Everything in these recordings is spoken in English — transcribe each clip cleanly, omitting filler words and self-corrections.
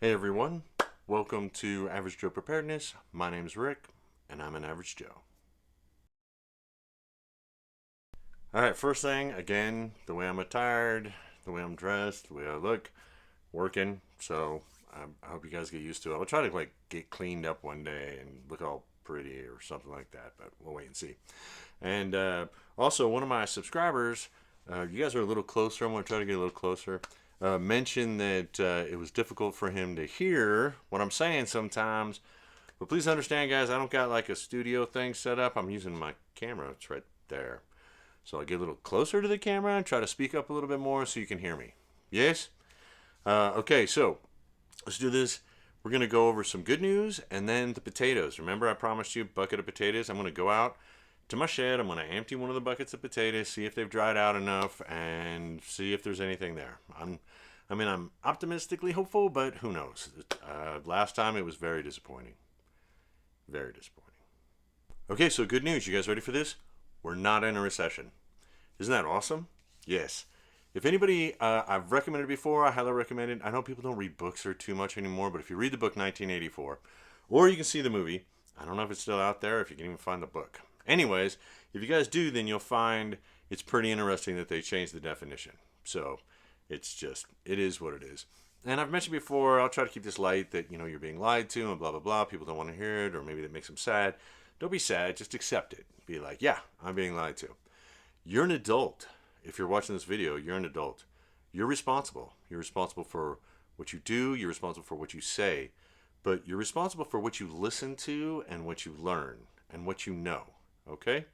Hey everyone, welcome to Average Joe Preparedness. My name is Rick, and I'm an Average Joe. Alright, first thing, again, the way I'm attired, the way I'm dressed, the way I look, working, so I hope you guys get used to it. I'll try to get cleaned up one day and look all pretty or something like that, but we'll wait and see. And also, one of my subscribers, you guys are a little closer, I'm going to try to get a little closer, mentioned that it was difficult for him to hear what I'm saying sometimes. But please understand, guys, I don't got like a studio thing set up. I'm using my camera. It's right there. So I'll get a little closer to the camera and try to speak up a little bit more so you can hear me. Yes? Okay, so let's do this. We're going to go over some good news and then the potatoes. Remember I promised you a bucket of potatoes? I'm going to go out to my shed. I'm going to empty one of the buckets of potatoes, see if they've dried out enough, and see if there's anything there. I'm optimistically hopeful, but who knows? Last time it was very disappointing. Very disappointing. Okay, so good news. You guys ready for this? We're not in a recession. Isn't that awesome? Yes. If anybody, I've recommended it before, I highly recommend it. I know people don't read books or too much anymore, but if you read the book 1984, or you can see the movie, I don't know if it's still out there, if you can even find the book. Anyways, if you guys do, then you'll find it's pretty interesting that they changed the definition. So it's just, it is what it is. And I've mentioned before, I'll try to keep this light that, you know, you're being lied to and blah, blah, blah. People don't want to hear it, or maybe that makes them sad. Don't be sad, just accept it. Be like, yeah, I'm being lied to. You're an adult. If you're watching this video, you're an adult. You're responsible. You're responsible for what you do. You're responsible for what you say. But you're responsible for what you listen to and what you learn and what you know. Okay?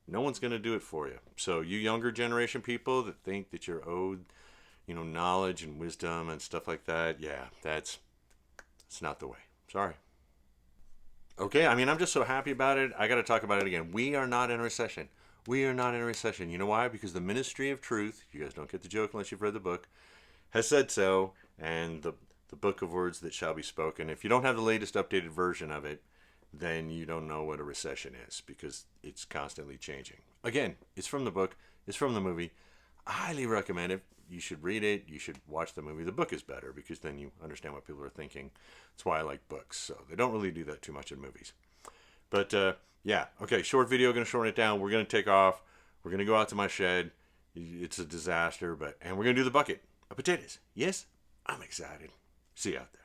No one's going to do it for you. So you younger generation people that think that you're owed, you know, knowledge and wisdom and stuff like that, yeah, that's not the way. Sorry. Okay, I'm just so happy about it. I got to talk about it again. We are not in a recession. We are not in a recession. You know why? Because the Ministry of Truth, you guys don't get the joke unless you've read the book, has said so, and the book of words that shall be spoken. If you don't have the latest updated version of it, then you don't know what a recession is, because it's constantly changing. Again, it's from the book. It's from the movie. I highly recommend it. You should read it. You should watch the movie. The book is better because then you understand what people are thinking. That's why I like books. So they don't really do that too much in movies. But yeah, okay, short video, going to shorten it down. We're going to take off. We're going to go out to my shed. It's a disaster, and we're going to do the bucket of potatoes. Yes, I'm excited. See you out there.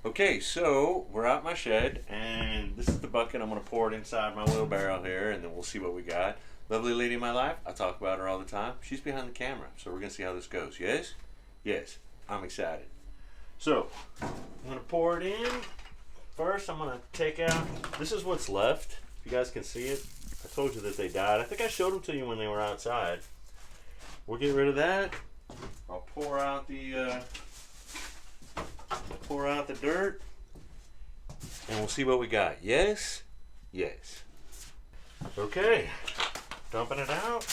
Okay, so we're out my shed, and this is the bucket. I'm going to pour it inside my wheelbarrow here, and then we'll see what we got. Lovely lady in my life. I talk about her all the time. She's behind the camera, so we're going to see how this goes. Yes? Yes, I'm excited. So, I'm going to pour it in. First, I'm going to take out, this is what's left. If you guys can see it, I told you that they died. I think I showed them to you when they were outside. We'll get rid of that. I'll pour out the dirt, and we'll see what we got. Yes? Yes. Okay, dumping it out.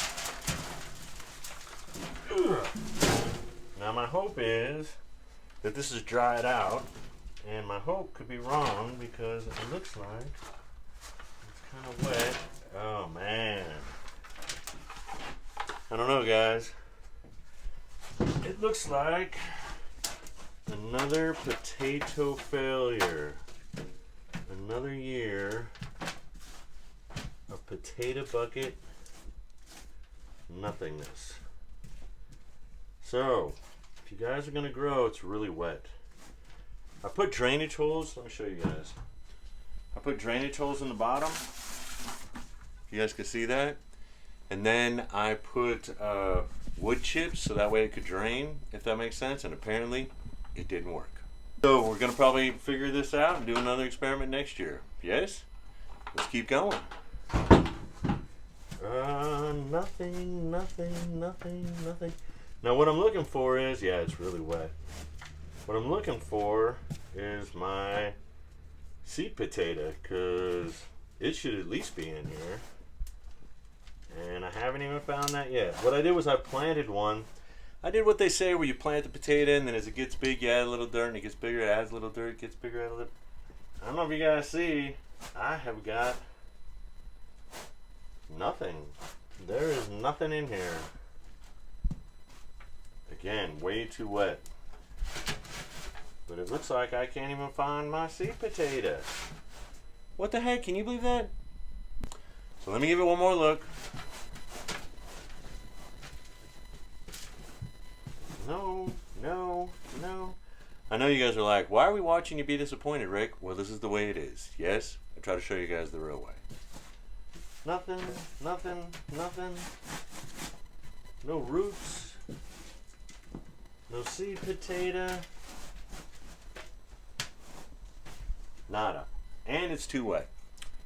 Now my hope is that this is dried out. And my hope could be wrong because it looks like it's kind of wet. Oh man. I don't know, guys. It looks like another potato failure. Another year of potato bucket nothingness. So, if you guys are going to grow, it's really wet. I put drainage holes. Let me show you guys. I put drainage holes in the bottom. You guys can see that. And then I put wood chips so that way it could drain, if that makes sense. And apparently it didn't work. So we're going to probably figure this out and do another experiment next year. Yes? Let's keep going. Nothing. Now what I'm looking for is, yeah, it's really wet. What I'm looking for is my seed potato, because it should at least be in here. And I haven't even found that yet. What I did was I planted one. I did what they say where you plant the potato and then as it gets big you add a little dirt and it gets bigger, it adds a little dirt, it gets bigger, add a little. I don't know if you guys see, I have got nothing. There is nothing in here. Again, way too wet. But it looks like I can't even find my seed potato. What the heck? Can you believe that? So let me give it one more look. No, no, no. I know you guys are like, why are we watching you be disappointed, Rick? Well, this is the way it is. Yes? I try to show you guys the real way. Nothing, nothing, nothing. No roots. No seed potato. Nada. And it's too wet.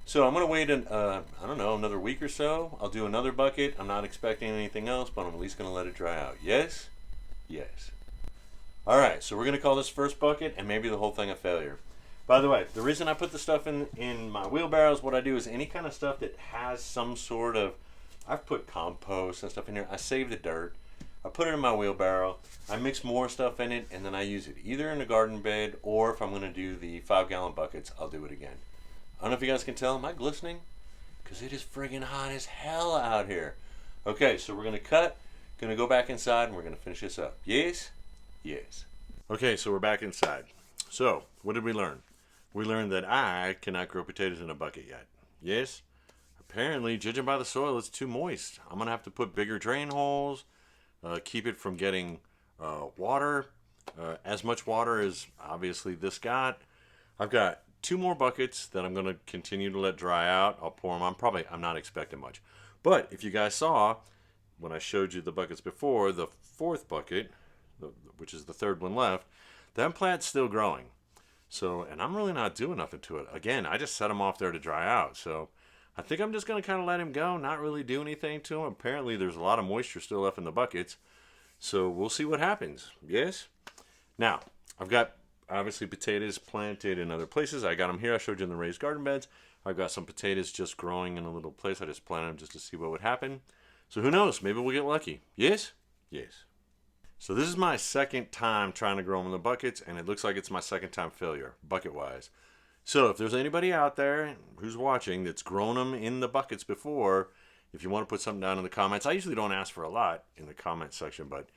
So I'm going to wait, I don't know, another week or so. I'll do another bucket. I'm not expecting anything else, but I'm at least going to let it dry out. Yes? Yes. All right, so we're going to call this first bucket and maybe the whole thing a failure. By the way, the reason I put the stuff in my wheelbarrows, what I do is any kind of stuff that has some sort of, I've put compost and stuff in here. I save the dirt. I put it in my wheelbarrow. I mix more stuff in it, and then I use it either in a garden bed or if I'm going to do the 5-gallon buckets, I'll do it again. I don't know if you guys can tell. Am I glistening? Because it is friggin' hot as hell out here. Okay, so we're going to cut. Going to go back inside, and we're going to finish this up. Yes? Yes. Okay, so we're back inside. So, what did we learn? We learned that I cannot grow potatoes in a bucket yet. Yes? Apparently, judging by the soil, it's too moist. I'm going to have to put bigger drain holes, keep it from getting water, as much water as obviously this got. I've got 2 more buckets that I'm going to continue to let dry out. I'll pour them on. I'm not expecting much. But if you guys saw, when I showed you the buckets before, the 4th bucket, which is the 3rd one left, that plant's still growing. So, and I'm really not doing nothing to it. Again, I just set him off there to dry out. So I think I'm just going to kind of let him go, not really do anything to him. Apparently there's a lot of moisture still left in the buckets. So we'll see what happens. Yes? Now, I've got obviously potatoes planted in other places. I got them here. I showed you in the raised garden beds. I've got some potatoes just growing in a little place. I just planted them just to see what would happen. So who knows? Maybe we'll get lucky. Yes? Yes. So this is my 2nd time trying to grow them in the buckets, and it looks like it's my 2nd time failure, bucket-wise. So if there's anybody out there who's watching that's grown them in the buckets before, if you want to put something down in the comments, I usually don't ask for a lot in the comment section, but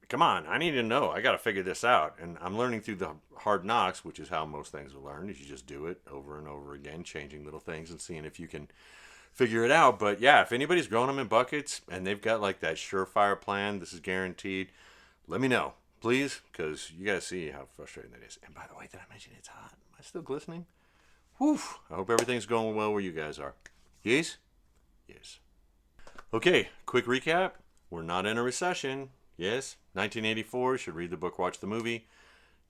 come on, I need to know. I got to figure this out, and I'm learning through the hard knocks, which is how most things are learned, is you just do it over and over again, changing little things and seeing if you can figure it out. But yeah, if anybody's growing them in buckets and they've got like that surefire plan, this is guaranteed, let me know, please, because you guys see how frustrating that is. And by the way, did I mention it's hot? Am I still glistening? Whew. I hope everything's going well where you guys are. Yes? Yes. Okay, quick recap. We're not in a recession. Yes, 1984, should read the book, watch the movie.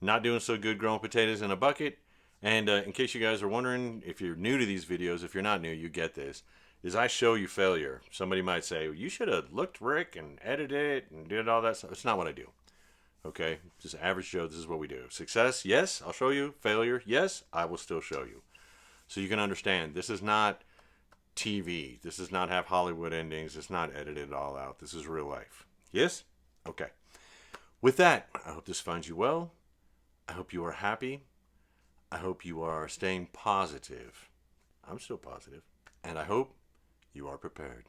Not doing so good growing potatoes in a bucket. And in case you guys are wondering, if you're new to these videos, if you're not new, you get this, is I show you failure. Somebody might say, well, you should have looked, Rick, and edited it and did all that stuff. It's not what I do. Okay? Just average Joe, this is what we do. Success, yes, I'll show you. Failure, yes, I will still show you. So you can understand, this is not TV. This does not have Hollywood endings. It's not edited all out. This is real life. Yes? Okay. With that, I hope this finds you well. I hope you are happy. I hope you are staying positive. I'm still positive. And I hope you are prepared.